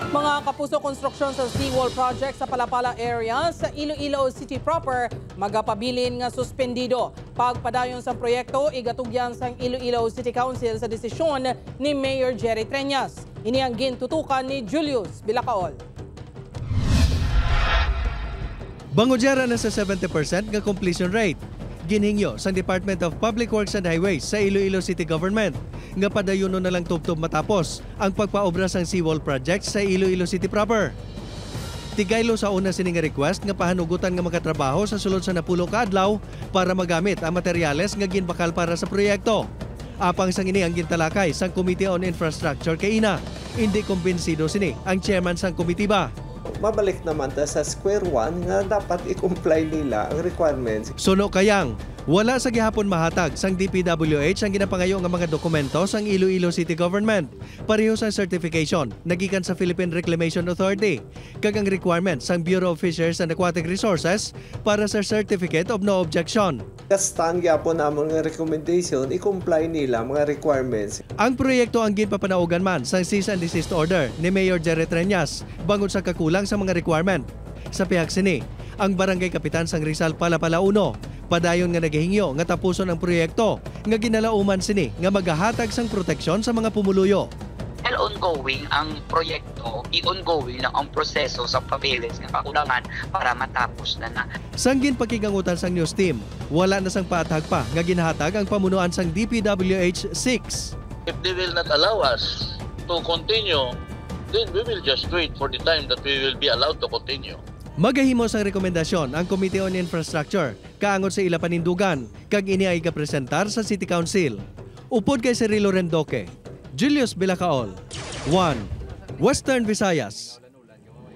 Mga kapuso konstruksyon sa seawall project sa Palapala area sa Iloilo City proper magapabilin nga suspendido. Pagpadayon sa proyekto, igatugyan sang Iloilo City Council sa desisyon ni Mayor Jerry Treñas. Ini ang gintutukan ni Julius Bilacaol. Bangodyara na sa 70% nga completion rate. Ginhingyo sa Department of Public Works and Highways sa Iloilo City Government nga padayonon na lang tubtob matapos ang pagpaobra sang seawall project sa Iloilo City proper. Tigaylo sa una sining request nga pahanugutan nga makatrabaho sa sulod sa 10 ka adlaw para magamit ang materyales nga ginbakal para sa proyekto. Apang sang ini ang gintalakay sang Committee on Infrastructure kay ina, hindi kumbinsido sini ang chairman sang komitiba. Mabalik naman ta sa square one nga dapat i-comply nila ang requirements. Suno kayang, wala sa gihapon mahatag sang DPWH ang ginapangayo nga mga dokumento sang Iloilo City Government. Pareho sa certification, nagikan sa Philippine Reclamation Authority, kag ang requirements sang Bureau of Fisheries and Aquatic Resources para sa Certificate of No Objection. Kastan gyapon namon nga recommendation, i-comply nila mga requirements. Ang proyekto ang ginpapanaugan man sang cease and desist order ni Mayor Jerry Treñas bangod sa kakulang sa mga requirement. Sa pihak sini, ang barangay kapitan sang Rizal Palapala 1 padayon nga nagahingyo nga tapuson ang proyekto nga ginalauman sini nga magahatag sang proteksyon sa mga pumuluyo. Ongoing ang proyekto, i-ongoing lang ang proseso sa papeles ng kakulangan para matapos na. Sanggin pakigangutan sang news team, wala na sang paatag pa nga ginahatag ang pamunuan sang DPWH 6. If they will not allow us to continue, then we will just wait for the time that we will be allowed to continue. Magahimo sang rekomendasyon ang Committee on Infrastructure kaangot sa ila panindugan kag ini ay gapresentar sa City Council. Upod kay Cirilo Rendoque, Julius Bilacaol, 1 Western Visayas.